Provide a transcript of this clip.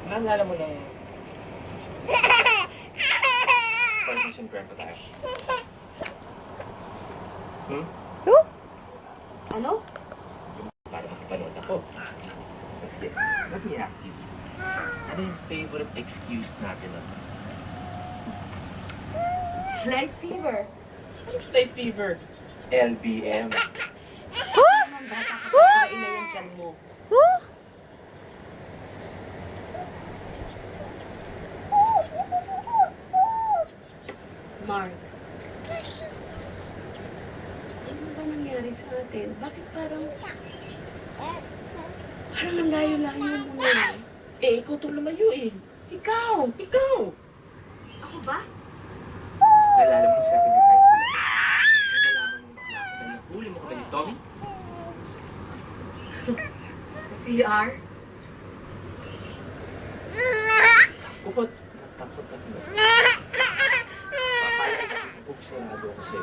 Naalala mo nung Parkinson Grandpa tayo? Hmm? Ano? Para makapanood ako. Sige, let me ask you. Ano yung favorite excuse natin na? Slight fever. Slight fever. LBM. Naman bata ka pa ina yung tiyan mo. Mark. Ano ba nangyari sa atin? Bakit parang ang layo-layo mo na? Eh, ikaw itong lumayo eh. Ikaw! Ikaw! Ako ba? Nalala mo sa second year high school. Nalaman mo bakla ka na nahuli mo ka ba ni Tommy? CR? Upot. Takot ka na. Papayag ka. Buksan na doon kasi.